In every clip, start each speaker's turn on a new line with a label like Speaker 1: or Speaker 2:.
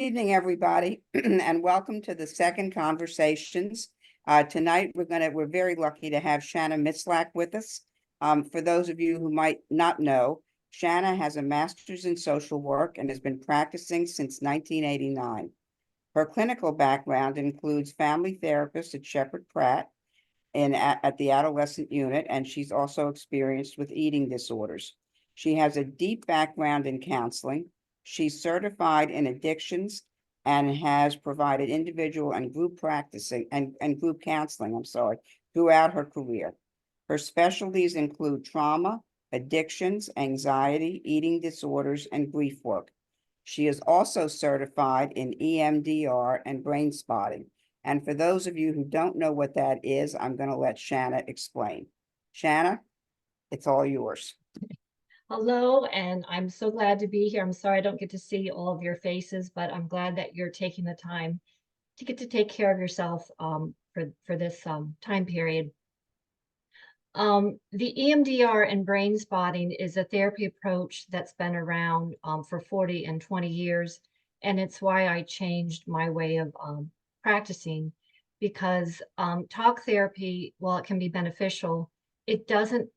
Speaker 1: Evening, everybody, and welcome to the second conversations. Tonight, we're very lucky to have SHANA MISLAK with us. For those of you who might not know, SHANA has a master's in social work and has been practicing since 1989. Her clinical background includes family therapist at Shepherd Pratt at the adolescent unit, and she's also experienced with eating disorders. She has a deep background in counseling. She's certified in addictions and has provided individual and group practicing and group counseling, throughout her career. Her specialties include trauma, addictions, anxiety, eating disorders, and grief work. She is also certified in EMDR and brain spotting. And for those of you who don't know what that is, I'm going to let SHANA explain. SHANA, it's all yours.
Speaker 2: Hello, and I'm so glad to be here. I'm sorry I don't get to see all of your faces, but I'm glad that you're taking the time to get to take care of yourself for this time period. The EMDR and brain spotting is a therapy approach that's been around for 40 and 20 years, and it's why I changed my way of practicing, because talk therapy, while it can be beneficial, it doesn't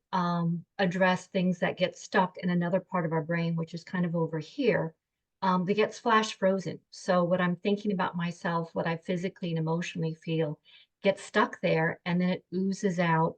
Speaker 2: address things that get stuck in another part of our brain, which is kind of over here, that gets flash frozen. So what I'm thinking about myself, what I physically and emotionally feel, gets stuck there, and then it oozes out,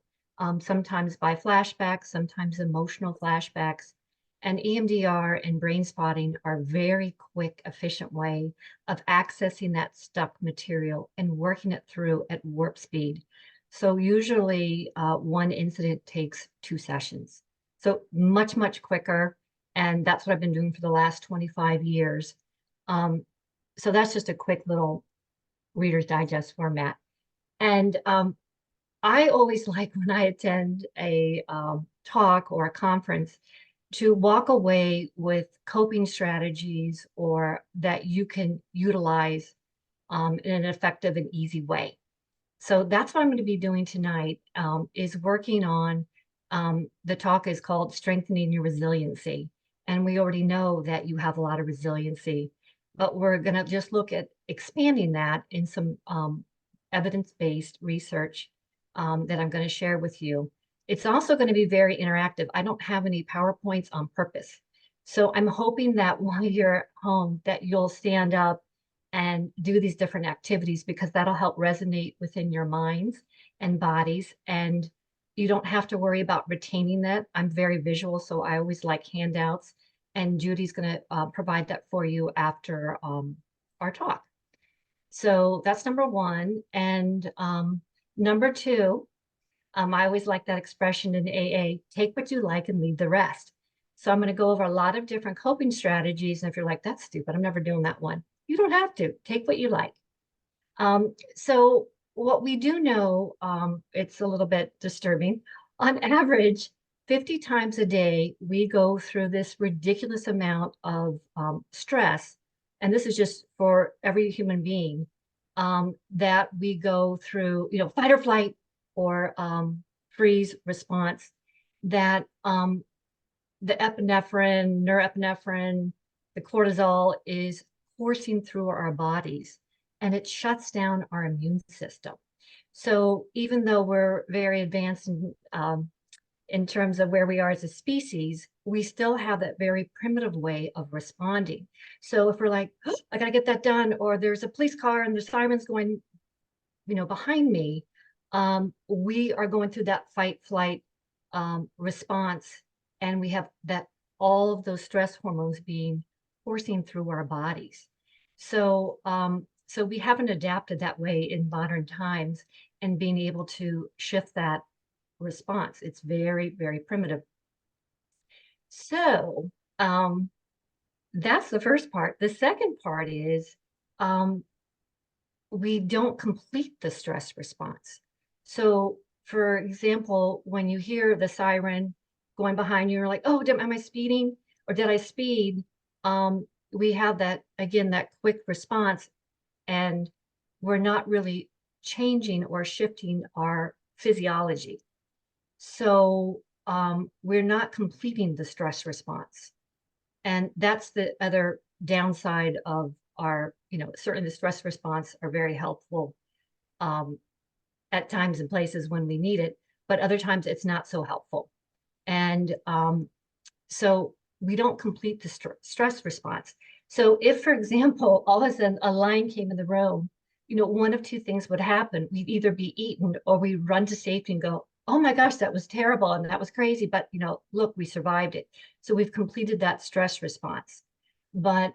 Speaker 2: sometimes by flashbacks, sometimes emotional flashbacks. And EMDR and brain spotting are a very quick, efficient way of accessing that stuck material and working it through at warp speed. So usually one incident takes 2 sessions. So much, much quicker. And that's what I've been doing for the last 25 years. So that's just a quick little Reader's Digest format. And I always like, when I attend a talk or a conference, to walk away with coping strategies or that you can utilize in an effective and easy way. So that's what I'm going to be doing tonight, is working on, the talk is called Strengthening Your Resiliency. And we already know that you have a lot of resiliency, but we're going to just look at expanding that in some evidence-based research that I'm going to share with you. It's also going to be very interactive. I don't have any PowerPoints on purpose. So I'm hoping that while you're at home, that you'll stand up and do these different activities, because that'll help resonate within your minds and bodies. And you don't have to worry about retaining that. I'm very visual, so I always like handouts. And Judy's going to provide that for you after our talk. So that's number one. And number two, I always like that expression in AA, take what you like and leave the rest. So I'm going to go over a lot of different coping strategies. And if you're like, that's stupid, I'm never doing that one, you don't have to. Take what you like. So what we do know, it's a little bit disturbing. On average, 50 times a day, we go through this ridiculous amount of stress. And this is just for every human being, that we go through, fight or flight, or freeze response, that the epinephrine, norepinephrine, the cortisol is coursing through our bodies, and it shuts down our immune system. So even though we're very advanced in terms of where we are as a species, we still have that very primitive way of responding. So if we're like, oh, I got to get that done, or there's a police car and the siren's going, behind me, we are going through that fight flight response, and we have that, all of those stress hormones being coursing through our bodies. So so we haven't adapted that way in modern times, and being able to shift that response, it's very, very primitive. So that's the first part. The second part is we don't complete the stress response. So for example, when you hear the siren going behind you, you're like, oh, am I speeding, or did I speed? We have that, again, that quick response, and we're not really changing or shifting our physiology. So we're not completing the stress response. And that's the other downside of are, certainly the stress response are very helpful at times and places when we need it, but other times it's not so helpful. And so we don't complete the stress response. So if, for example, all of a sudden a lion came in the room, one of two things would happen. We'd either be eaten or we'd run to safety and go, oh my gosh, that was terrible and that was crazy. But, look, we survived it. So we've completed that stress response. But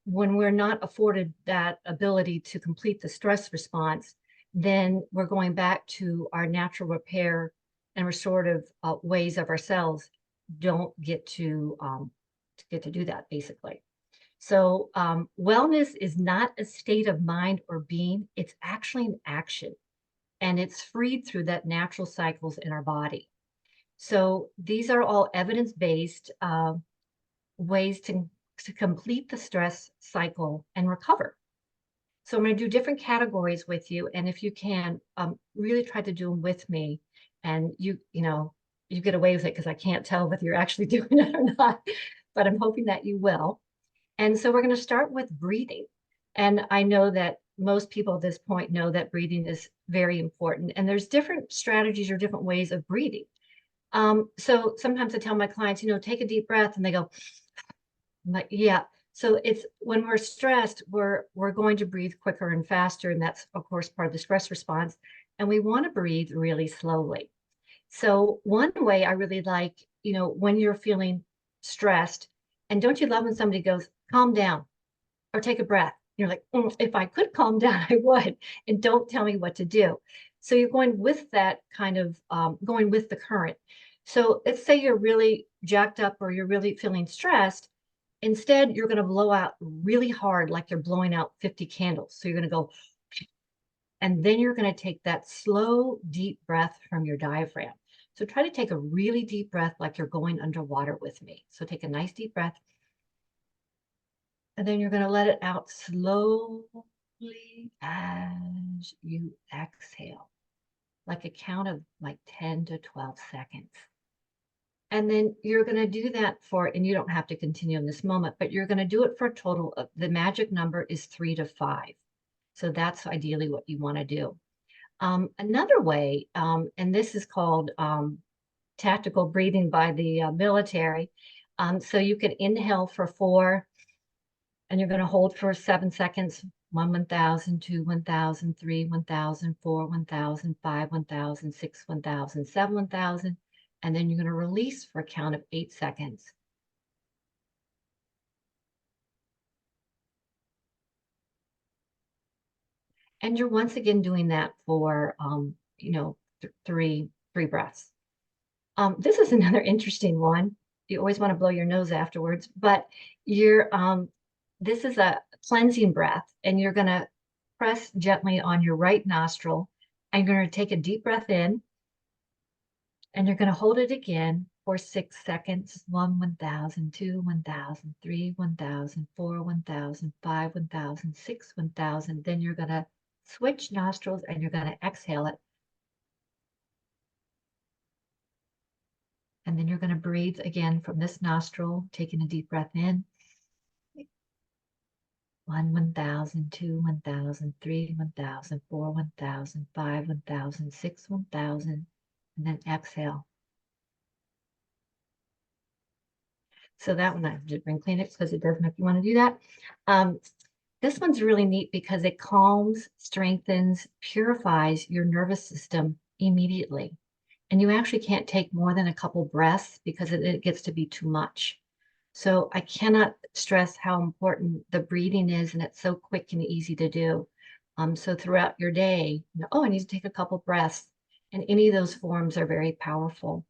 Speaker 2: when we're not afforded that ability to complete the stress response, then we're going back to our natural repair and restorative ways of ourselves don't get to do that, basically. So wellness is not a state of mind or being, it's actually an action, and it's freed through that natural cycles in our body. So these are all evidence-based ways to complete the stress cycle and recover. So I'm going to do different categories with you, and if you can, really try to do them with me, and you get away with it because I can't tell whether you're actually doing it or not, but I'm hoping that you will. And so we're going to start with breathing. And I know that most people at this point know that breathing is very important, and there's different strategies or different ways of breathing. So sometimes I tell my clients, take a deep breath, and they go, I'm like, yeah. So it's when we're stressed, we're going to breathe quicker and faster. And that's, of course, part of the stress response. And we want to breathe really slowly. So one way I really like, when you're feeling stressed, and don't you love when somebody goes, calm down or take a breath? You're like, if I could calm down, I would. And don't tell me what to do. So you're going with that kind of going with the current. So let's say you're really jacked up or you're really feeling stressed. Instead, you're going to blow out really hard, like you're blowing out 50 candles. So you're going to go, and then you're going to take that slow, deep breath from your diaphragm. So try to take a really deep breath like you're going underwater with me. So take a nice deep breath. And then you're going to let it out slowly as you exhale, like a count of like 10 to 12 seconds. And then you're going to do that and you don't have to continue in this moment, but you're going to do it for a total of, the magic number is 3 to 5. So that's ideally what you want to do. Another way, and this is called tactical breathing by the military. So you can inhale for 4, and you're going to hold for 7 seconds. 1, 1,000, 2, 1,000, 3, 1,000, 4, 1,000, 5, 1,000, 6, 1,000, 7, 1,000. And then you're going to release for a count of 8 seconds. And you're once again doing that for, three breaths. This is another interesting one. You always want to blow your nose afterwards, but this is a cleansing breath, and you're going to press gently on your right nostril, and you're going to take a deep breath in, and you're going to hold it again for 6 seconds. 1, 1,000, 2, 1,000, 3, 1,000, 4, 1,000, 5, 1,000, 6, 1,000. Then you're going to switch nostrils and you're going to exhale it. And then you're going to breathe again from this nostril, taking a deep breath in. 1, 1,000, 2, 1,000, 3, 1,000, 4, 1,000, 5, 1,000, 6, 1,000, and then exhale. So that one I did bring Kleenex because it doesn't, if you want to do that. This one's really neat because it calms, strengthens, purifies your nervous system immediately. And you actually can't take more than a couple breaths because it gets to be too much. So I cannot stress how important the breathing is, and it's so quick and easy to do. So throughout your day, I need to take a couple breaths, and any of those forms are very powerful.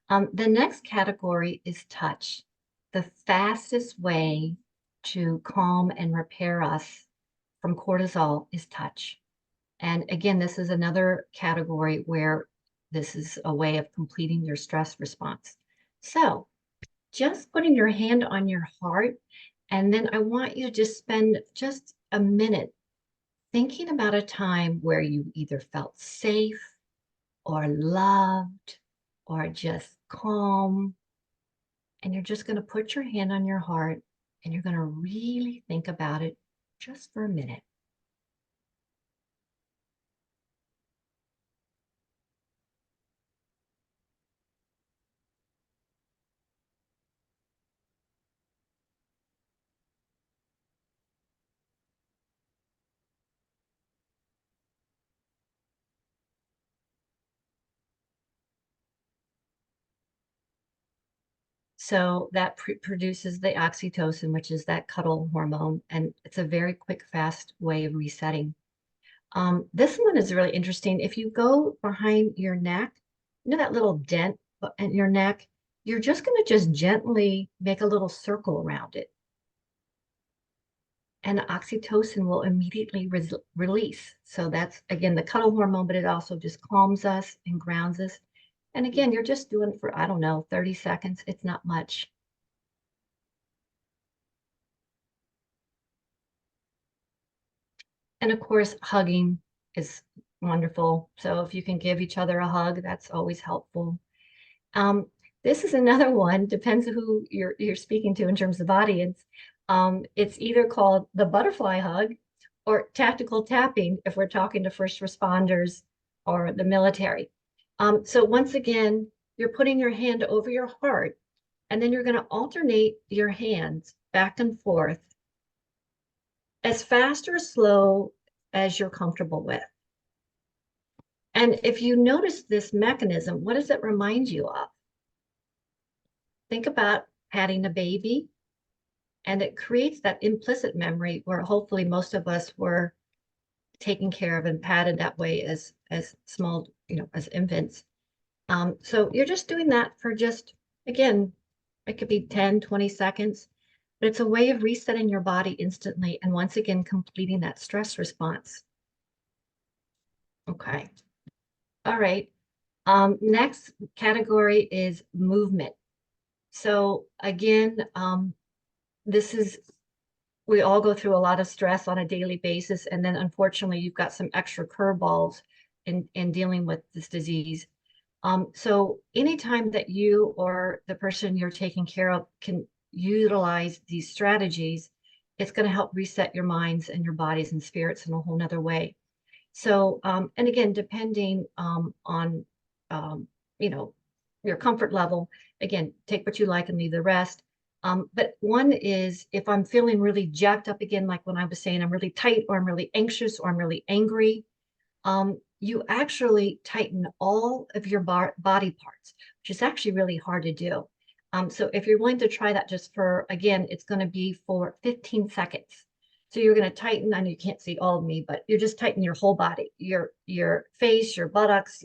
Speaker 2: The next category is touch. The fastest way to calm and repair us from cortisol is touch. And again, this is another category where this is a way of completing your stress response. So just putting your hand on your heart, and then I want you to just spend just a minute thinking about a time where you either felt safe or loved or just calm. And you're just going to put your hand on your heart And you're going to really think about it just for a minute. So that produces the oxytocin, which is that cuddle hormone, and it's a very quick, fast way of resetting. This one is really interesting. If you go behind your neck, you know that little dent in your neck, you're just going to just gently make a little circle around it. And the oxytocin will immediately release. So that's, again, the cuddle hormone, but it also just calms us and grounds us. And again, you're just doing it for, I don't know, 30 seconds. It's not much. And of course, hugging is wonderful. So if you can give each other a hug, that's always helpful. This is another one, depends who you're speaking to in terms of audience. It's either called the butterfly hug or tactical tapping if we're talking to first responders or the military. So once again, you're putting your hand over your heart, and then you're going to alternate your hands back and forth as fast or slow as you're comfortable with. And if you notice this mechanism, what does it remind you of? Think about patting a baby, and it creates that implicit memory where hopefully most of us were taken care of and patted that way as small, as infants. So you're just doing that for just, again, it could be 10, 20 seconds, but it's a way of resetting your body instantly and once again completing that stress response. Okay. All right. Next category is movement. So again, we all go through a lot of stress on a daily basis. And then unfortunately, you've got some extra curveballs in dealing with this disease. So anytime that you or the person you're taking care of can utilize these strategies, it's going to help reset your minds and your bodies and spirits in a whole nother way. So, and again, depending on, your comfort level, again, take what you like and leave the rest. But one is if I'm feeling really jacked up again, like when I was saying, I'm really tight or I'm really anxious or I'm really angry, you actually tighten all of your body parts, which is actually really hard to do. So if you're willing to try that just for, again, it's going to be for 15 seconds. So you're going to tighten, I know you can't see all of me, but you're just tightening your whole body, your face, your buttocks,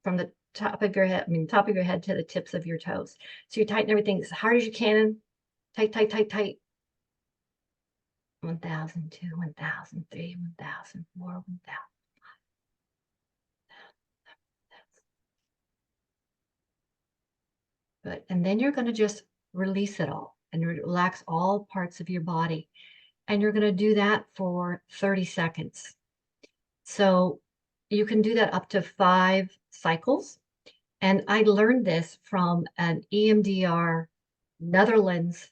Speaker 2: from the top of your head, top of your head to the tips of your toes. So you tighten everything as hard as you can, tight, tight, tight, tight. 1,002, 1,003, 1,004, 1,000. Good. And then you're going to just release it all and relax all parts of your body. And you're going to do that for 30 seconds. So you can do that up to 5 cycles. And I learned this from an EMDR Netherlands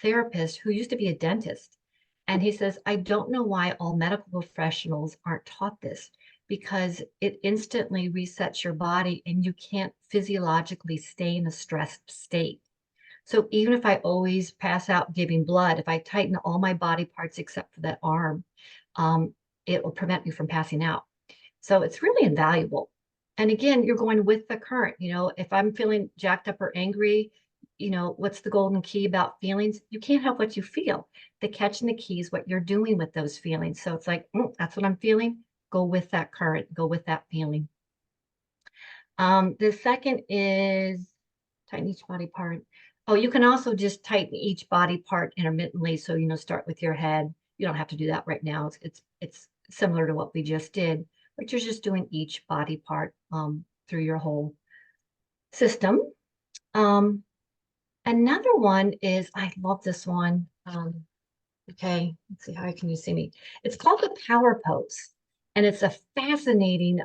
Speaker 2: therapist who used to be a dentist. And he says, I don't know why all medical professionals aren't taught this, because it instantly resets your body and you can't physiologically stay in a stressed state. So even if I always pass out giving blood, if I tighten all my body parts except for that arm, it will prevent me from passing out. So it's really invaluable. And again, you're going with the current. If I'm feeling jacked up or angry, what's the golden key about feelings? You can't help what you feel. The catch and the key is what you're doing with those feelings. So it's like, that's what I'm feeling. Go with that current, go with that feeling. The second is tighten each body part. Oh, you can also just tighten each body part intermittently. So, start with your head. You don't have to do that right now. It's similar to what we just did, but you're just doing each body part through your whole system. Another one is, I love this one. Okay, let's see, how can you see me? It's called the power pose. And it's a fascinating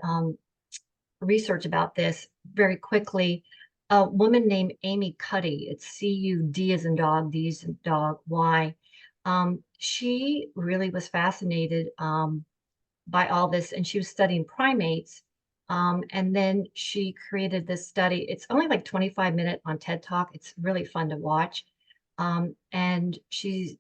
Speaker 2: research about this very quickly. a woman named Amy Cuddy. It's C-U-D as in dog, D as in dog, Y. She really was fascinated by all this, and she was studying primates. And then she created this study. It's only like 25 minutes on TED Talk. It's really fun to watch. And she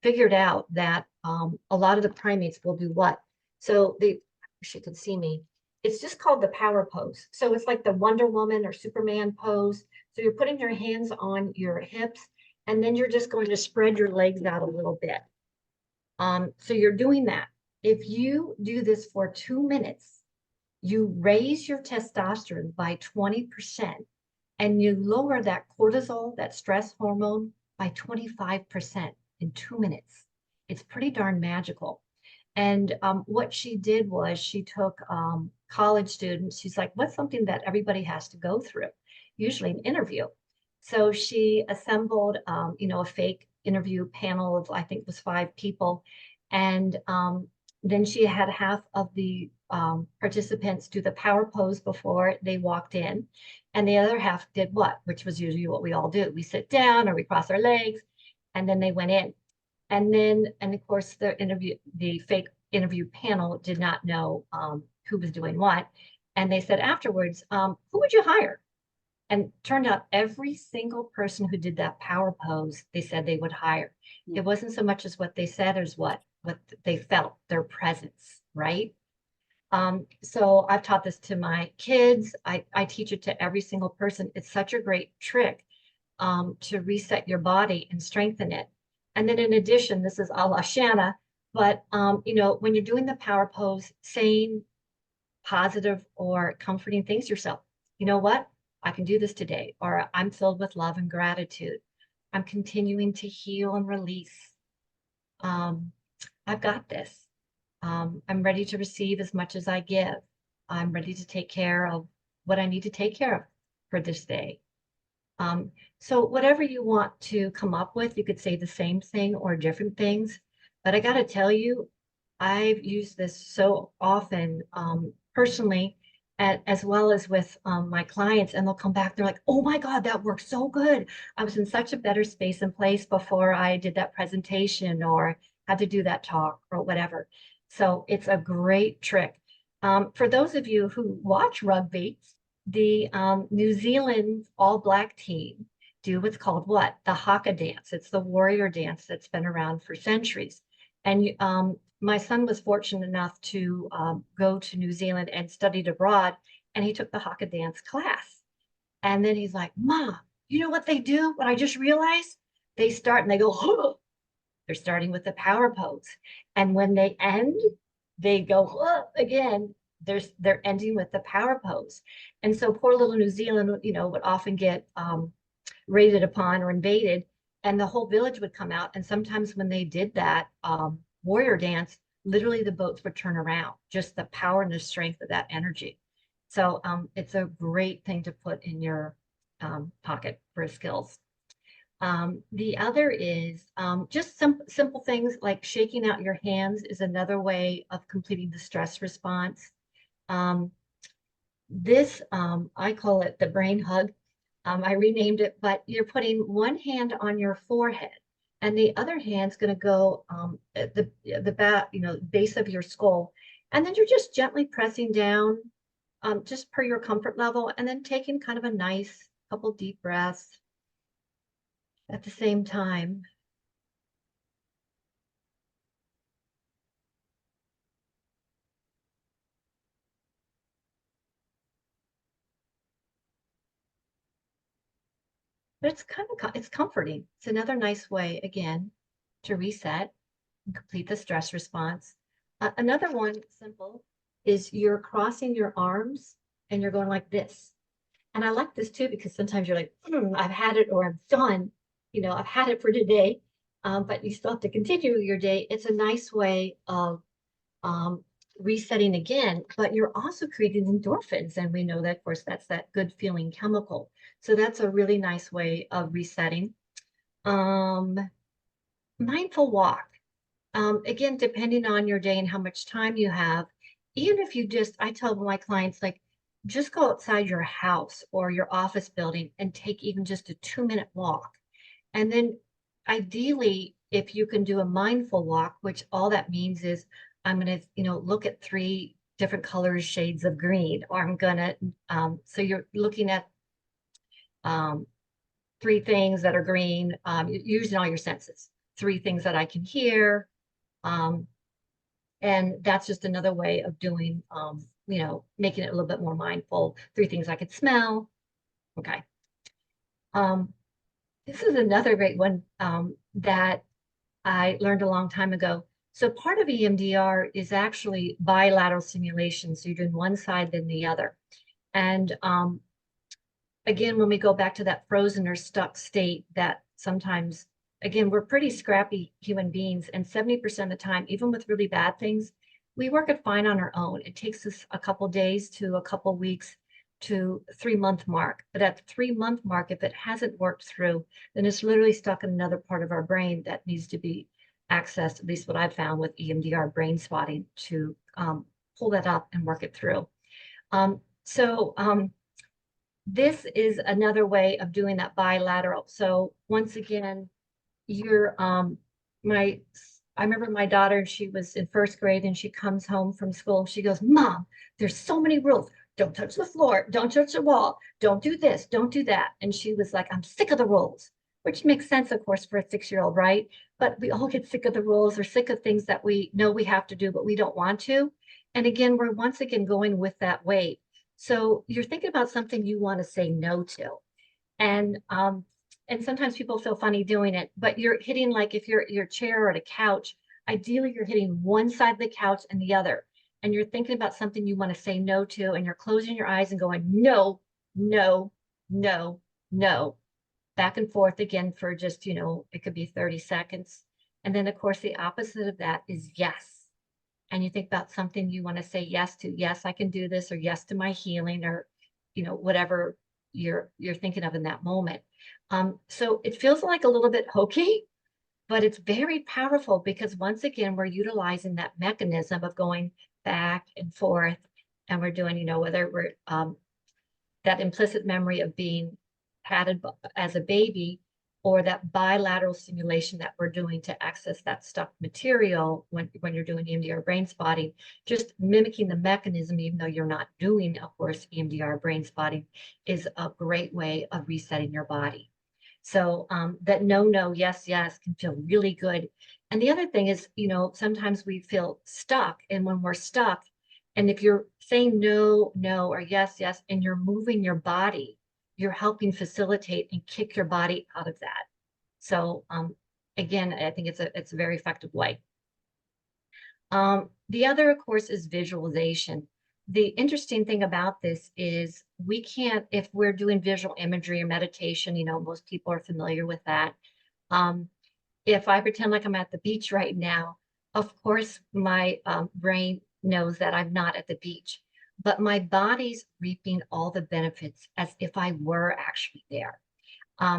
Speaker 2: figured out that a lot of the primates will do what? So they, she could see me. It's just called the power pose. So it's like the Wonder Woman or Superman pose. So you're putting your hands on your hips, and then you're just going to spread your legs out a little bit. So you're doing that. If you do this for 2 minutes, you raise your testosterone by 20% and you lower that cortisol, that stress hormone, by 25% in 2 minutes. It's pretty darn magical. And what she did was she took college students. She's like, what's something that everybody has to go through? Usually an interview. So she assembled, a fake interview panel of, I think it was 5 people. And then she had half of the participants do the power pose before they walked in. And the other half did what? Which was usually what we all do. We sit down or we cross our legs, and then they went in. And of course, the fake interview panel did not know who was doing what. And they said afterwards, who would you hire? And turned out every single person who did that power pose, they said they would hire.
Speaker 1: Yeah.
Speaker 2: It wasn't so much as what they said as what they felt, their presence, right? So I've taught this to my kids. I teach it to every single person. It's such a great trick to reset your body and strengthen it. And then in addition, this is a la SHANA, but when you're doing the power pose, saying positive or comforting things to yourself, you know what? I can do this today, or I'm filled with love and gratitude. I'm continuing to heal and release. I've got this. I'm ready to receive as much as I give. I'm ready to take care of what I need to take care of for this day. So whatever you want to come up with, you could say the same thing or different things. But I got to tell you, I've used this so often personally, as well as with my clients, and they'll come back. They're like, oh my God, that worked so good. I was in such a better space and place before I did that presentation or had to do that talk or whatever. So it's a great trick. For those of you who watch rugby, the New Zealand All Black team do what's called what? The haka dance. It's the warrior dance that's been around for centuries. And my son was fortunate enough to go to New Zealand and studied abroad, and he took the haka dance class. And then he's like, Mom, you know what they do? What I just realized? They start and they go, huh. They're starting with the power pose. And when they end, they go huh, again. They're ending with the power pose. And so poor little New Zealand, would often get raided upon or invaded, and the whole village would come out. And sometimes when they did that warrior dance, literally the boats would turn around, just the power and the strength of that energy. So it's a great thing to put in your pocket for skills. The other is just some simple things like shaking out your hands is another way of completing the stress response. I call it the brain hug. I renamed it, but you're putting one hand on your forehead and the other hand's going to go at the base of your skull. And then you're just gently pressing down just per your comfort level, and then taking kind of a nice couple deep breaths at the same time. But it's comforting. It's another nice way, again, to reset and complete the stress response. Another one, simple, is you're crossing your arms and you're going like this. And I like this too, because sometimes you're like, I've had it or I'm done. I've had it for today, but you still have to continue your day. It's a nice way of resetting again, but you're also creating endorphins. And we know that, of course, that's that good feeling chemical. So that's a really nice way of resetting. Mindful walk. Again, depending on your day and how much time you have, even if I tell my clients, like, just go outside your house or your office building and take even just a 2-minute walk. And then ideally, if you can do a mindful walk, which all that means is I'm going to, look at 3 different colors, shades of green, or I'm going to, so you're looking at 3 things that are green, using all your senses, 3 things that I can hear. And that's just another way of doing, making it a little bit more mindful. 3 things I could smell. Okay. This is another great one that I learned a long time ago. So part of EMDR is actually bilateral simulation. So you're doing one side, then the other. And again, when we go back to that frozen or stuck state that sometimes, again, we're pretty scrappy human beings, and 70% of the time, even with really bad things, we work it fine on our own. It takes us a couple days to a couple weeks to 3-month mark. But at the 3-month mark, if it hasn't worked through, then it's literally stuck in another part of our brain that needs to be accessed, at least what I've found with EMDR brain spotting, to pull that up and work it through. This is another way of doing that bilateral. So once again, you're I remember my daughter, she was in 1st grade and she comes home from school. She goes, Mom, there's so many rules. Don't touch the floor. Don't touch the wall. Don't do this. Don't do that. And she was like, I'm sick of the rules, which makes sense, of course, for a 6-year-old, right? But we all get sick of the rules or sick of things that we know we have to do, but we don't want to. And again, we're once again going with that weight. So you're thinking about something you want to say no to. And sometimes people feel funny doing it, but you're hitting, like if you're your chair or at a couch, ideally you're hitting one side of the couch and the other. And you're thinking about something you want to say no to, and you're closing your eyes and going, no, no, no, no, back and forth again for just, it could be 30 seconds. And then of course, the opposite of that is yes. And you think about something you want to say yes to. Yes, I can do this, or yes to my healing, or, whatever you're thinking of in that moment. So it feels like a little bit hokey, but it's very powerful because once again, we're utilizing that mechanism of going back and forth, and we're doing, whether we're that implicit memory of being patted as a baby, or that bilateral simulation that we're doing to access that stuck material when you're doing EMDR brain spotting, just mimicking the mechanism, even though you're not doing, of course, EMDR brain spotting, is a great way of resetting your body. So that no, no, yes, yes can feel really good. And the other thing is, sometimes we feel stuck. And when we're stuck, and if you're saying no, no, or yes, yes, and you're moving your body, you're helping facilitate and kick your body out of that. So again, I think it's a very effective way. The other, of course, is visualization. The interesting thing about this is we can't, if we're doing visual imagery or meditation, most people are familiar with that. If I pretend like I'm at the beach right now, of course, my brain knows that I'm not at the beach, but my body's reaping all the benefits as if I were actually there.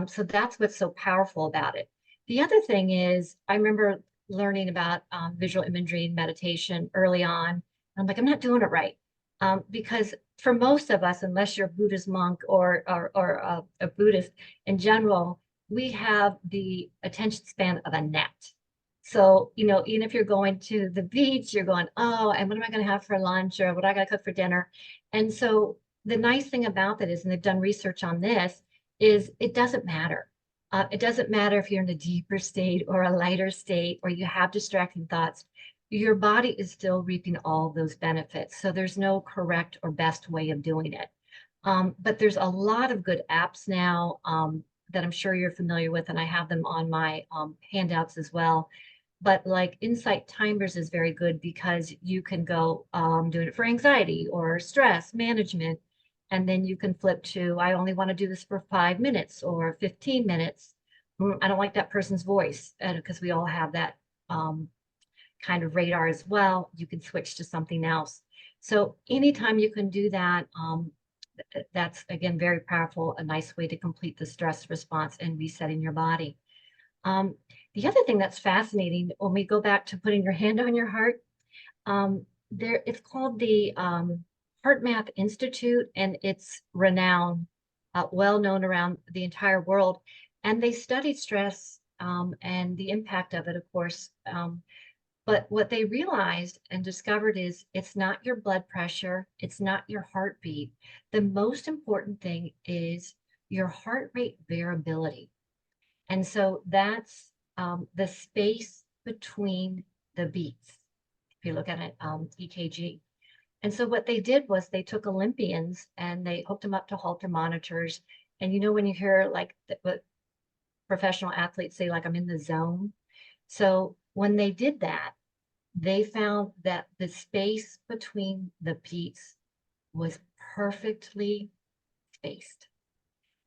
Speaker 2: So that's what's so powerful about it. The other thing is, I remember learning about visual imagery and meditation early on. I'm like, I'm not doing it right. Because for most of us, unless you're a Buddhist monk or a Buddhist in general, we have the attention span of a gnat. So, even if you're going to the beach, you're going, oh, and what am I going to have for lunch, or what I got to cook for dinner? And so the nice thing about that is, and they've done research on this, is it doesn't matter. It doesn't matter if you're in a deeper state or a lighter state, or you have distracting thoughts. Your body is still reaping all those benefits. So there's no correct or best way of doing it. But there's a lot of good apps now that I'm sure you're familiar with, and I have them on my handouts as well. But like Insight Timers is very good because you can go doing it for anxiety or stress management. And then you can flip to, I only want to do this for 5 minutes or 15 minutes. I don't like that person's voice, because we all have that kind of radar as well. You can switch to something else. So anytime you can do that, that's again very powerful, a nice way to complete the stress response and resetting your body. The other thing that's fascinating, when we go back to putting your hand on your heart, it's called the HeartMath Institute, and it's renowned, well known around the entire world. And they studied stress and the impact of it, of course. But what they realized and discovered is it's not your blood pressure, it's not your heartbeat. The most important thing is your heart rate variability. And so that's the space between the beats, if you look at it, EKG. And so what they did was they took Olympians and they hooked them up to Holter monitors. And you know, when you hear like what professional athletes say, like, I'm in the zone. So when they did that, they found that the space between the beats was perfectly spaced.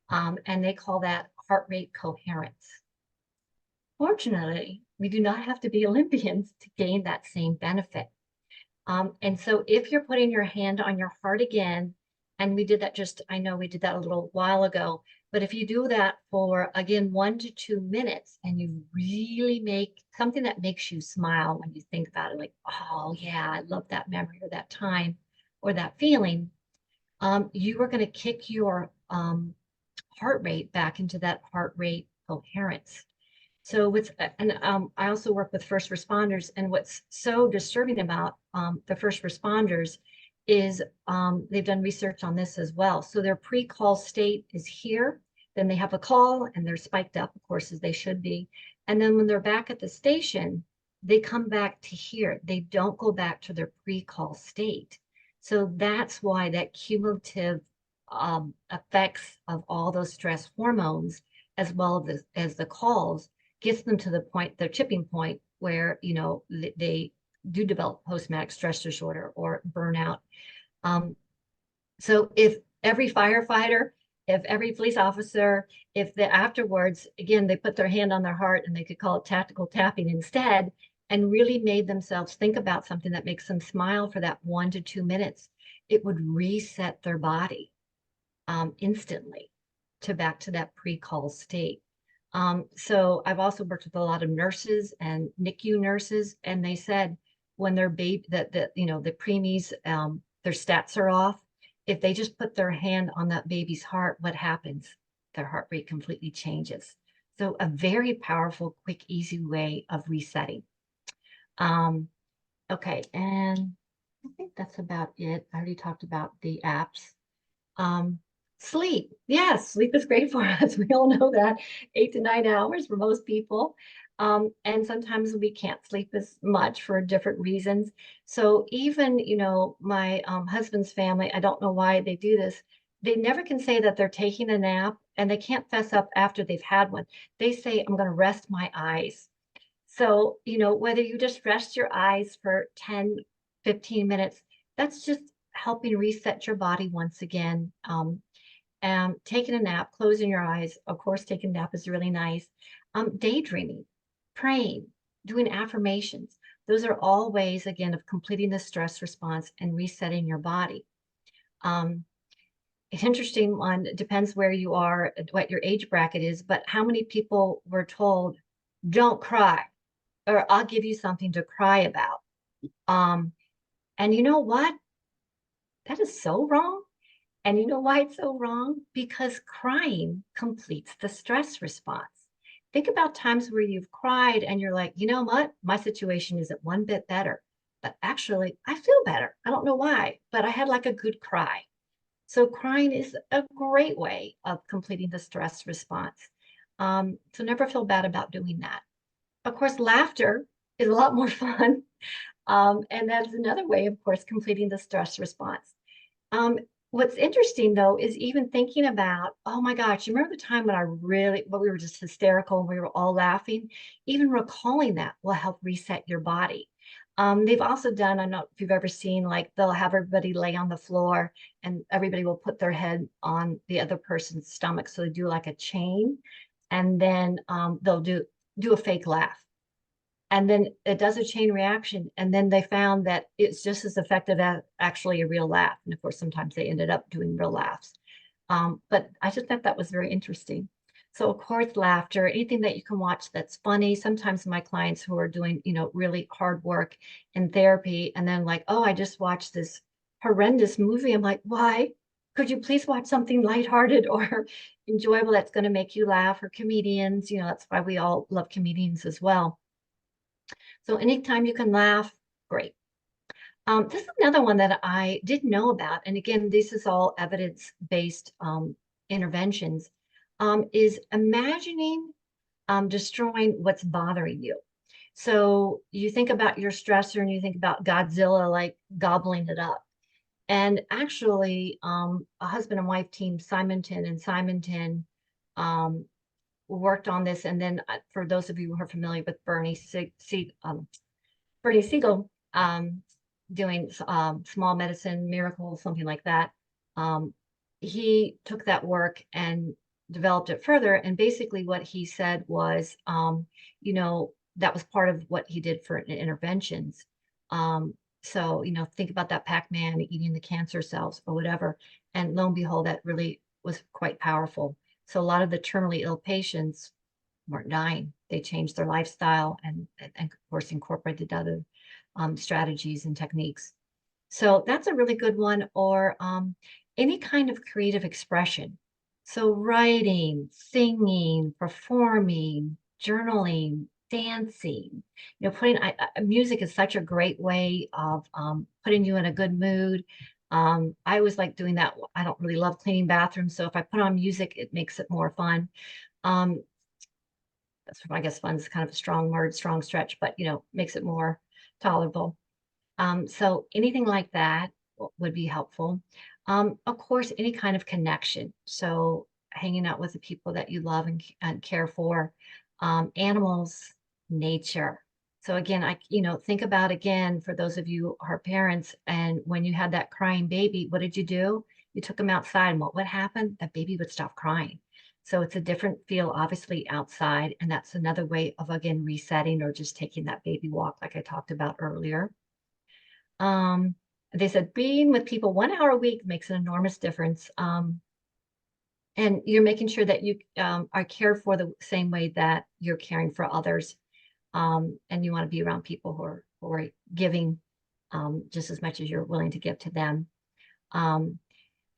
Speaker 2: And they call that heart rate coherence. Fortunately, we do not have to be Olympians to gain that same benefit. And so if you're putting your hand on your heart again, and we did that just, I know we did that a little while ago, but if you do that for, again, 1 to 2 minutes, and you really make something that makes you smile when you think about it, like, oh yeah, I love that memory or that time or that feeling, you are going to kick your heart rate back into that heart rate coherence. So I also work with first responders, and what's so disturbing about the first responders is they've done research on this as well. So their pre-call state is here, then they have a call and they're spiked up, of course, as they should be. And then when they're back at the station, they come back to here. They don't go back to their pre-call state. So that's why that cumulative effects of all those stress hormones, as well as the calls, gets them to the point, their tipping point, where, you know, they do develop post-traumatic stress disorder or burnout. So if every firefighter, if every police officer, if afterwards, again, they put their hand on their heart, and they could call it tactical tapping instead, and really made themselves think about something that makes them smile for that 1 to 2 minutes, it would reset their body instantly back to that pre-call state. So I've also worked with a lot of nurses and NICU nurses, and they said when their baby, that you know, the preemies, their stats are off, if they just put their hand on that baby's heart, what happens? Their heart rate completely changes. So a very powerful, quick, easy way of resetting. Okay, and I think that's about it. I already talked about the apps. Sleep. Yes, sleep is great for us. We all know that. 8 to 9 hours for most people. And sometimes we can't sleep as much for different reasons. So even, you know, my husband's family, I don't know why they do this. They never can say that they're taking a nap, and they can't fess up after they've had one. They say, I'm going to rest my eyes. So, you know, whether you just rest your eyes for 10, 15 minutes, that's just helping reset your body once again. Taking a nap, closing your eyes. Of course, taking a nap is really nice. Daydreaming, praying, doing affirmations. Those are all ways, again, of completing the stress response and resetting your body. An interesting one, it depends where you are, what your age bracket is, but how many people were told, don't cry, or I'll give you something to cry about. And you know what? That is so wrong. And you know why it's so wrong? Because crying completes the stress response. Think about times where you've cried and you're like, you know what? My situation isn't one bit better, but actually I feel better. I don't know why, but I had like a good cry. So crying is a great way of completing the stress response. So never feel bad about doing that. Of course, laughter is a lot more fun. And that's another way, of course, completing the stress response. What's interesting though is even thinking about, oh my gosh, you remember the time when we were just hysterical and we were all laughing? Even recalling that will help reset your body. They've also done, I don't know if you've ever seen, like they'll have everybody lay on the floor and everybody will put their head on the other person's stomach. So they do like a chain, and then they'll do a fake laugh. And then it does a chain reaction. And then they found that it's just as effective as actually a real laugh. And of course, sometimes they ended up doing real laughs. But I just thought that was very interesting. So of course, laughter, anything that you can watch that's funny. Sometimes my clients who are doing, you know, really hard work in therapy, and then like, oh, I just watched this horrendous movie. I'm like, why? Could you please watch something lighthearted or enjoyable that's going to make you laugh, or comedians? That's why we all love comedians as well. So anytime you can laugh, great. This is another one that I didn't know about. And again, this is all evidence-based interventions, is imagining destroying what's bothering you. So you think about your stressor and you think about Godzilla like gobbling it up. And actually, a husband and wife team, Simonton, um, worked on this. And then for those of you who are familiar with Bernie Siegel, doing small medicine, miracles, something like that. Um, he took that work and developed it further. And basically what he said was, that was part of what he did for interventions. So, think about that Pac-Man eating the cancer cells or whatever. And lo and behold, that really was quite powerful. So a lot of the terminally ill patients weren't dying. They changed their lifestyle and of course incorporated other strategies and techniques. So that's a really good one. Or any kind of creative expression. So writing, singing, performing, journaling, dancing, putting music is such a great way of putting you in a good mood. I always like doing that. I don't really love cleaning bathrooms, so if I put on music, it makes it more fun. That's, I guess, fun is kind of a strong word, strong stretch, but makes it more tolerable. So anything like that would be helpful. Of course, any kind of connection. So hanging out with the people that you love and care for, animals, nature. So again, think about, again, for those of you who are parents, and when you had that crying baby, what did you do? You took them outside, and what happened? That baby would stop crying. So it's a different feel, obviously, outside. And that's another way of, again, resetting, or just taking that baby walk like I talked about earlier. They said being with people 1 hour a week makes an enormous difference. And you're making sure that you are cared for the same way that you're caring for others. And you want to be around people who are giving just as much as you're willing to give to them.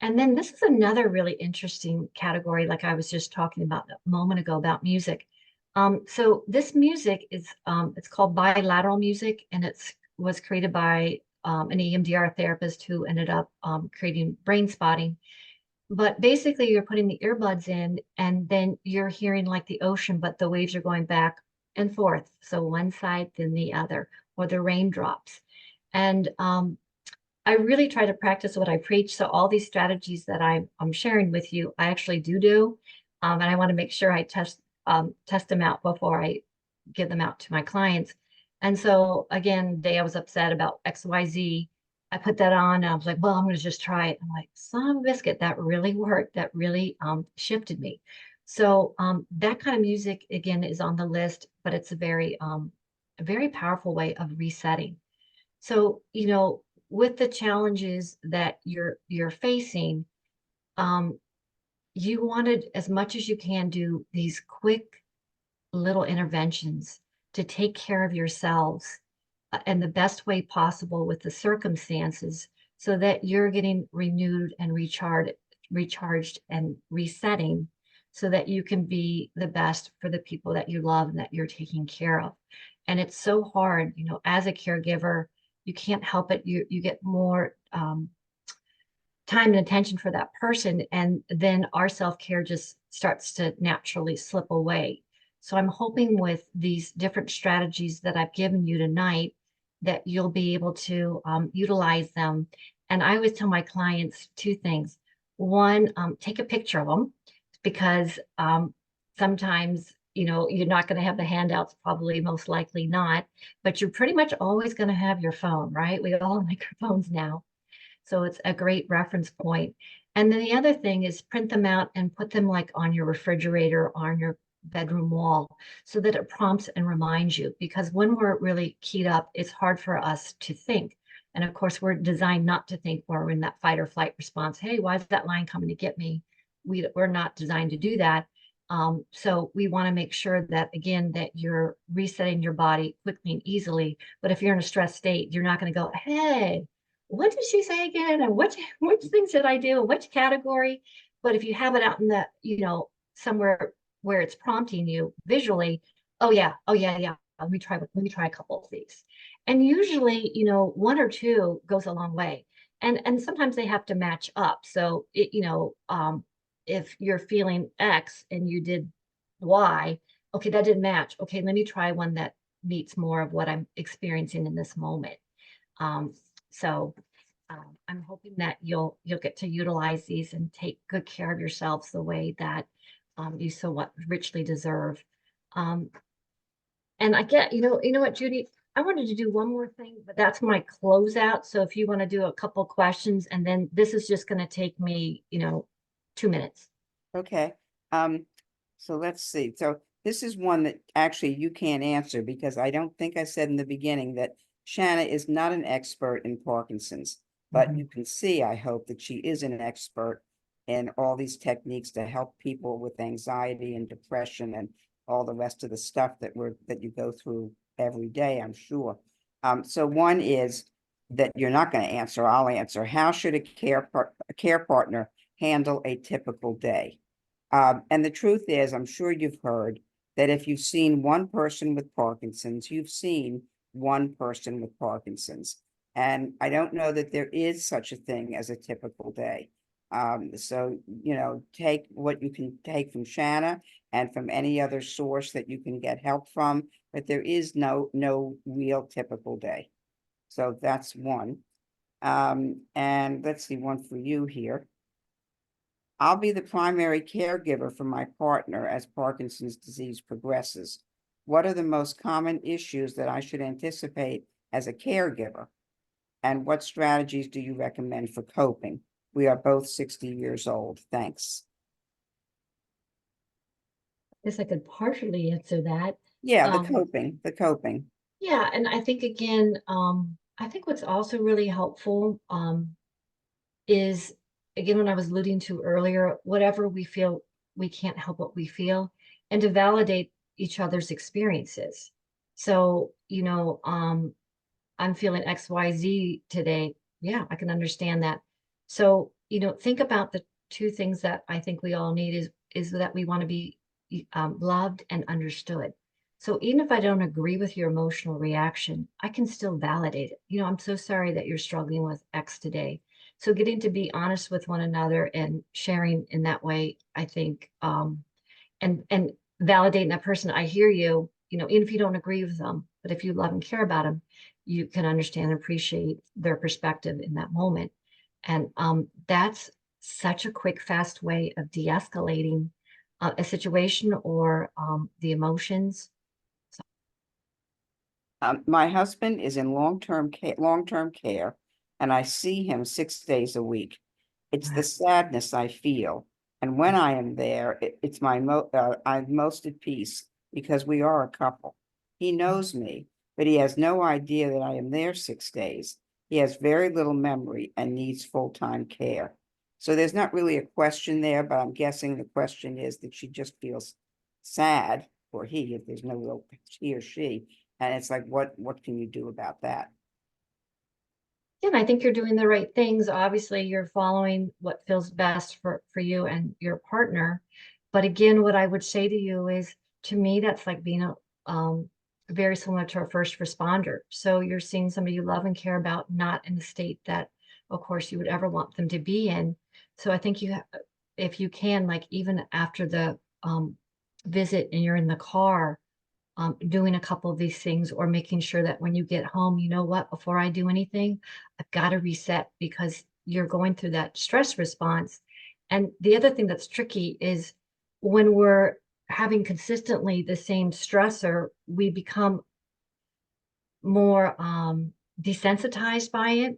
Speaker 2: And then this is another really interesting category, like I was just talking about a moment ago about music. So this music is, it's called bilateral music, and it's was created by an EMDR therapist who ended up creating brain spotting. But basically, you're putting the earbuds in, and then you're hearing like the ocean, but the waves are going back and forth. So one side, then the other, or the raindrops. And I really try to practice what I preach. So all these strategies that I'm sharing with you, I actually do. And I want to make sure I test them out before I give them out to my clients. And so again, day I was upset about XYZ. I put that on and I was like, well, I'm going to just try it. I'm like, son of a biscuit, that really worked. That really shifted me. So that kind of music, again, is on the list, but it's a very powerful way of resetting. So, with the challenges that you're facing, you wanted, as much as you can, do these quick little interventions to take care of yourselves in the best way possible with the circumstances, so that you're getting renewed and recharged and resetting, so that you can be the best for the people that you love and that you're taking care of. And it's so hard, as a caregiver, you can't help it. You get more time and attention for that person, and then our self-care just starts to naturally slip away. So I'm hoping with these different strategies that I've given you tonight that you'll be able to utilize them. And I always tell my clients two things. One, take a picture of them, because sometimes you're not going to have the handouts, probably most likely not, but you're pretty much always going to have your phone, right? We all have microphones now. So it's a great reference point. And then the other thing is print them out and put them like on your refrigerator, on your bedroom wall, so that it prompts and reminds you. Because when we're really keyed up, it's hard for us to think. And of course, we're designed not to think, when we're in that fight or flight response. Hey, why is that lion coming to get me? We're not designed to do that. So we want to make sure that, again, that you're resetting your body quickly and easily. But if you're in a stressed state, you're not going to go, hey, what did she say again? And which things did I do? Which category? But if you have it out in the, somewhere where it's prompting you visually, oh yeah, yeah. Let me try a couple of these. And usually, one or two goes a long way. And sometimes they have to match up. So if you're feeling X and you did Y, okay, that didn't match. Okay, let me try one that meets more of what I'm experiencing in this moment. Um, so I'm hoping that you'll get to utilize these and take good care of yourselves the way that you so what richly deserve. Um, and I get, you know what, Judy, I wanted to do one more thing, but that's my closeout. So if you want to do a couple questions, and then this is just going to take me, 2 minutes.
Speaker 1: Okay, so let's see. So this is one that actually you can't answer because I don't think I said in the beginning that Shanna is not an expert in Parkinson's, but you can see, I hope, that she is an expert in all these techniques to help people with anxiety and depression and all the rest of the stuff that you go through every day, I'm sure. So one is that you're not going to answer, I'll answer. How should a care partner handle a typical day? And the truth is, I'm sure you've heard that if you've seen one person with Parkinson's, you've seen one person with Parkinson's. And I don't know that there is such a thing as a typical day. So, take what you can take from Shanna and from any other source that you can get help from, but there is no real typical day. So that's one. And let's see, one for you here. I'll be the primary caregiver for my partner as Parkinson's disease progresses. What are the most common issues that I should anticipate as a caregiver? And what strategies do you recommend for coping? We are both 60 years old. Thanks.
Speaker 2: I guess I could partially answer that.
Speaker 1: Yeah,
Speaker 2: Um,
Speaker 1: the coping.
Speaker 2: yeah, and I think again, I think what's also really helpful, is again what I was alluding to earlier, whatever we feel, we can't help what we feel, and to validate each other's experiences. So, I'm feeling XYZ today. Yeah, I can understand that. So, think about the two things that I think we all need is that we want to be loved and understood. So even if I don't agree with your emotional reaction, I can still validate it. I'm so sorry that you're struggling with X today. So getting to be honest with one another and sharing in that way, I think, and validating that person, I hear you, even if you don't agree with them, but if you love and care about them, you can understand and appreciate their perspective in that moment. And that's such a quick, fast way of de-escalating a situation or the emotions.
Speaker 1: My husband is in long-term care, and I see him 6 days a week. It's the sadness I feel, and when I am there, I'm most at peace because we are a couple. He knows me, but he has no idea that I am there 6 days. He has very little memory and needs full-time care. So there's not really a question there, but I'm guessing the question is that she just feels sad, or he, if there's no real he or she, and it's like, what can you do about that?
Speaker 2: Yeah, and I think you're doing the right things. Obviously, you're following what feels best for you and your partner. But again, what I would say to you is, to me, that's like being very similar to a first responder. So you're seeing somebody you love and care about, not in the state that, of course, you would ever want them to be in. So I think if you can, like even after the visit and you're in the car, doing a couple of these things, or making sure that when you get home, you know what, before I do anything, I've got to reset because you're going through that stress response. And the other thing that's tricky is when we're having consistently the same stressor, we become more desensitized by it.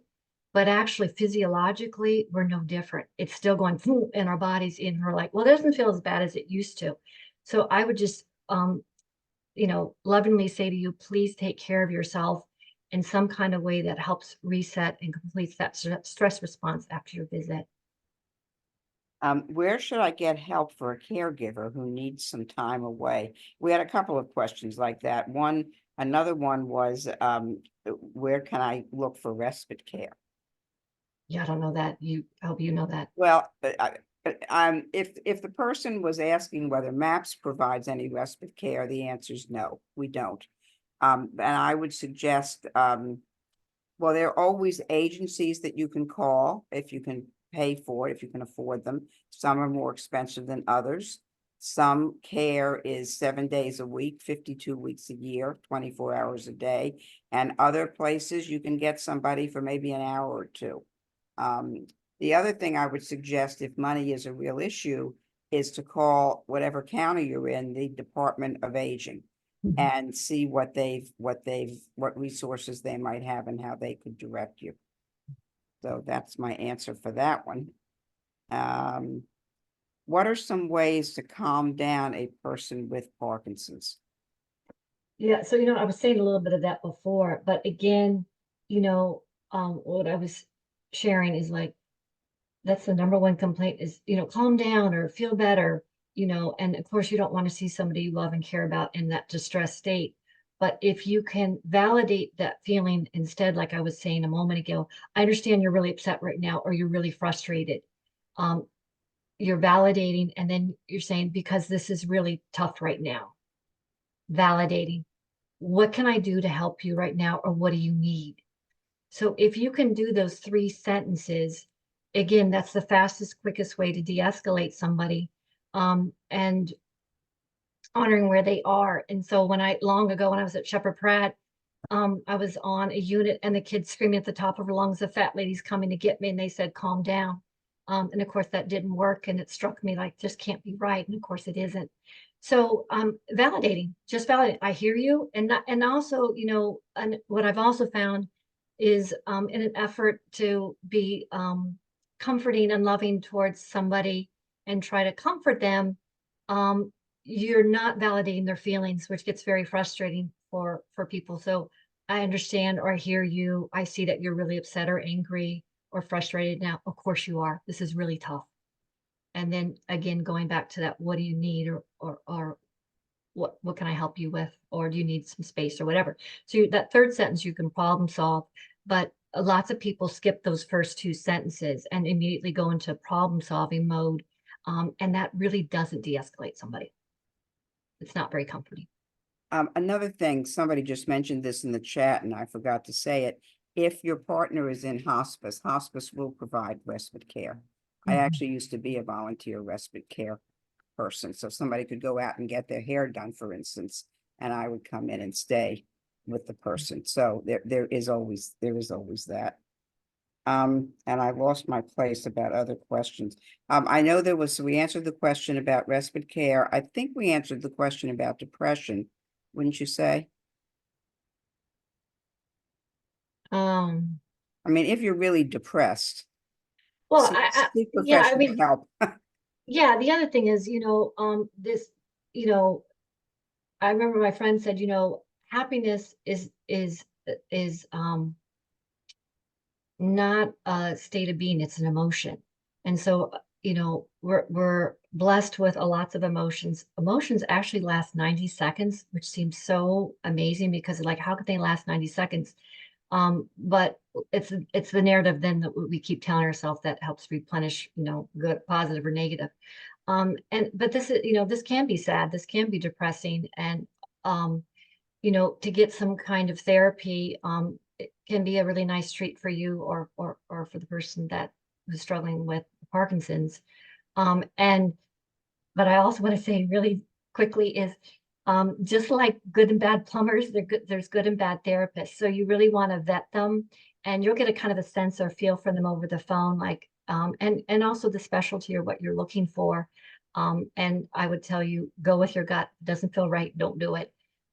Speaker 2: But actually, physiologically, we're no different. It's still going in our bodies, and we're like, well, it doesn't feel as bad as it used to. So I would just lovingly say to you, please take care of yourself in some kind of way that helps reset and completes that stress response after your visit.
Speaker 1: Where should I get help for a caregiver who needs some time away? We had a couple of questions like that. Another one was, where can I look for respite care?
Speaker 2: Yeah, I don't know that. I hope you know that.
Speaker 1: Well, if the person was asking whether MAPS provides any respite care, the answer is no, we don't. And I would suggest, well, there are always agencies that you can call if you can pay for it, if you can afford them. Some are more expensive than others. Some care is 7 days a week, 52 weeks a year, 24 hours a day. And other places you can get somebody for maybe an hour or two. The other thing I would suggest, if money is a real issue, is to call whatever county you're in, the Department of Aging,
Speaker 2: Mhm.
Speaker 1: and see what resources they might have and how they could direct you. So that's my answer for that one. What are some ways to calm down a person with Parkinson's?
Speaker 2: Yeah, so I was saying a little bit of that before, but again, what I was sharing is like that's the number one complaint is, calm down or feel better, and of course you don't want to see somebody you love and care about in that distressed state. But if you can validate that feeling instead, like I was saying a moment ago, I understand you're really upset right now or you're really frustrated. Um, you're validating and then you're saying, because this is really tough right now, validating. What can I do to help you right now? Or what do you need? So if you can do those 3 sentences, again, that's the fastest, quickest way to de-escalate somebody. And honoring where they are. And so long ago, when I was at Shepherd Pratt, I was on a unit and the kids screaming at the top of her lungs, the fat lady's coming to get me. And they said, calm down. And of course that didn't work. And it struck me like, just can't be right. And of course it isn't. So validating, just validate. I hear you. And also, and what I've also found is in an effort to be comforting and loving towards somebody and try to comfort them, um, you're not validating their feelings, which gets very frustrating for people. So I understand or I hear you. I see that you're really upset or angry or frustrated now. Of course you are. This is really tough. And then again, going back to that, what do you need or what can I help you with? Or do you need some space or whatever? So that third sentence you can problem solve, but lots of people skip those first 2 sentences and immediately go into problem solving mode. And that really doesn't de-escalate somebody. It's not very comforting.
Speaker 1: Another thing, somebody just mentioned this in the chat and I forgot to say it. If your partner is in hospice, hospice will provide respite care. I actually used to be a volunteer respite care person. So somebody could go out and get their hair done, for instance, and I would come in and stay with the person. So there is always that. And I lost my place about other questions. I know we answered the question about respite care. I think we answered the question about depression, wouldn't you say?
Speaker 2: Um,
Speaker 1: I mean, if you're really depressed,
Speaker 2: well,
Speaker 1: seek
Speaker 2: yeah, I
Speaker 1: professional
Speaker 2: mean,
Speaker 1: help.
Speaker 2: yeah, the other thing is, you know, I remember my friend said, happiness is not a state of being, it's an emotion. And so, we're blessed with a lots of emotions. Emotions actually last 90 seconds, which seems so amazing because like, how could they last 90 seconds? But it's the narrative then that we keep telling ourselves that helps replenish, good, positive or negative. But this is, this can be sad, this can be depressing, and um, to get some kind of therapy, it can be a really nice treat for you or for the person that who's struggling with Parkinson's. And but I also want to say really quickly is just like good and bad plumbers, there's good and bad therapists. So you really want to vet them and you'll get a kind of a sense or feel for them over the phone, like and also the specialty or what you're looking for. And I would tell you, go with your gut. Doesn't feel right, don't do it.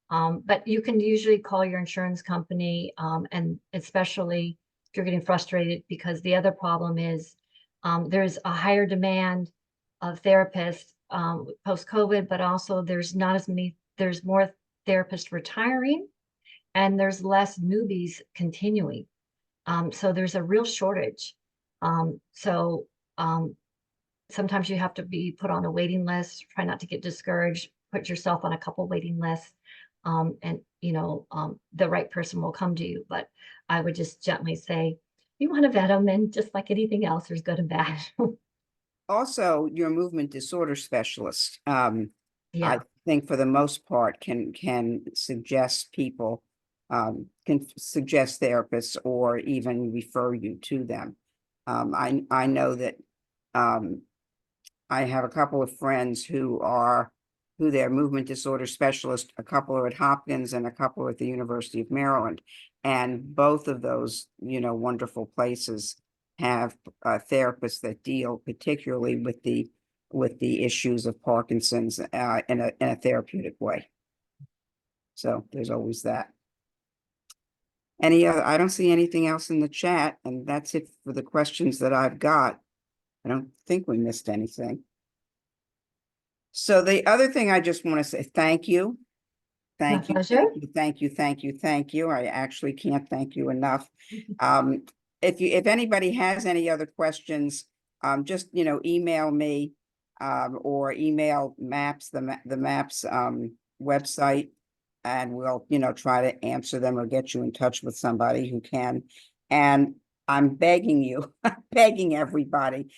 Speaker 2: But you can usually call your insurance company, and especially if you're getting frustrated, because the other problem is there's a higher demand of therapists post-COVID, but also there's not as many, there's more therapists retiring and there's less newbies continuing. So there's a real shortage. So sometimes you have to be put on a waiting list, try not to get discouraged, put yourself on a couple waiting lists, and the right person will come to you. But I would just gently say, You want to vet them, and just like anything else, there's good and bad.
Speaker 1: Also, your movement disorder specialist, I
Speaker 2: Yeah,
Speaker 1: think for the most part can suggest people, can suggest therapists or even refer you to them. I know that I have a couple of friends who they're movement disorder specialists. A couple are at Hopkins and a couple are at the University of Maryland. And both of those, wonderful places have therapists that deal particularly with the issues of Parkinson's in a therapeutic way. So there's always that. Any other, I don't see anything else in the chat, and that's it for the questions that I've got. I don't think we missed anything. So the other thing I just want to say, thank you.
Speaker 2: my
Speaker 1: Thank you,
Speaker 2: pleasure.
Speaker 1: thank you, thank you, thank you, thank you. I actually can't thank you enough. If anybody has any other questions, just, email me, or email MAPS, the MAPS, website. And we'll, try to answer them or get you in touch with somebody who can. And I'm begging you, begging everybody,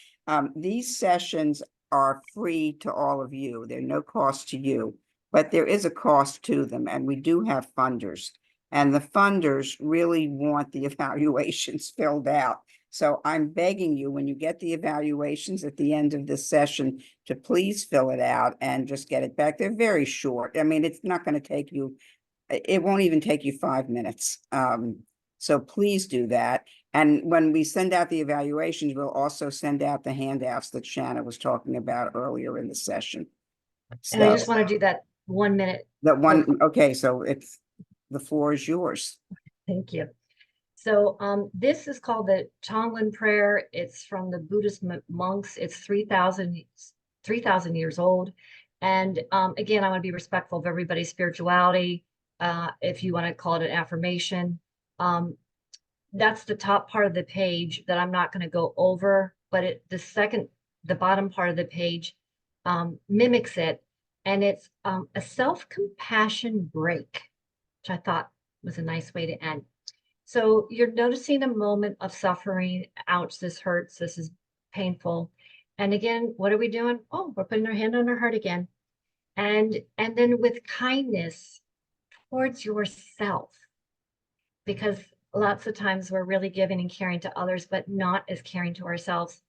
Speaker 1: these sessions are free to all of you. They're no cost to you, but there is a cost to them, and we do have funders. And the funders really want the evaluations filled out. So I'm begging you, when you get the evaluations at the end of this session, to please fill it out and just get it back. They're very short. I mean, it's not going to take you, it won't even take you 5 minutes. So please do that. And when we send out the evaluations, we'll also send out the handouts that Shanna was talking about earlier in the session.
Speaker 2: And I
Speaker 1: So
Speaker 2: just want to do that 1 minute.
Speaker 1: that one, okay, so the floor is yours.
Speaker 2: Thank you. So this is called the Tonglen prayer. It's from the Buddhist monks. It's 3,000 years old. And again, I want to be respectful of everybody's spirituality. If you want to call it an affirmation, that's the top part of the page that I'm not going to go over, but the bottom part of the page mimics it. And it's a self-compassion break, which I thought was a nice way to end. So you're noticing a moment of suffering. Ouch, this hurts. This is painful. And again, what are we doing? Oh, we're putting our hand on our heart again. And then with kindness towards yourself, because lots of times we're really giving and caring to others, but not as caring to ourselves.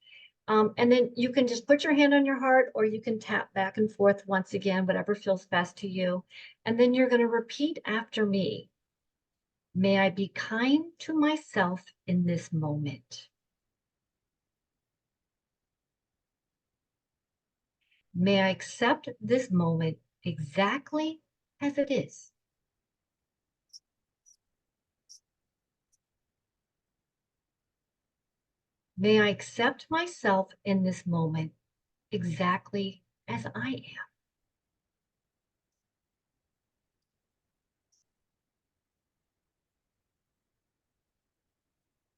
Speaker 2: And then you can just put your hand on your heart, or you can tap back and forth once again, whatever feels best to you. And then you're going to repeat after me. May I be kind to myself in this moment. May I accept this moment exactly as it is. May I accept myself in this moment exactly as I am.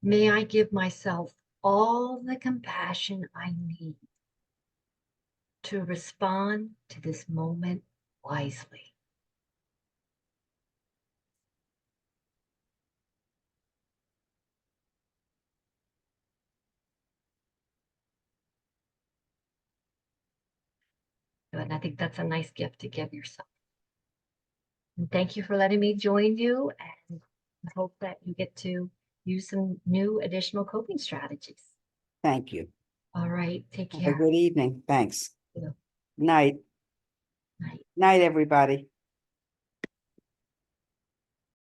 Speaker 2: May I give myself all the compassion I need to respond to this moment wisely. And I think that's a nice gift to give yourself. And thank you for letting me join you, and I hope that you get to use some new additional coping strategies.
Speaker 1: Thank you.
Speaker 2: All right, take
Speaker 1: Have a
Speaker 2: care.
Speaker 1: good evening. Thanks.
Speaker 2: Yeah.
Speaker 1: Night.
Speaker 2: Night.
Speaker 1: Night, everybody.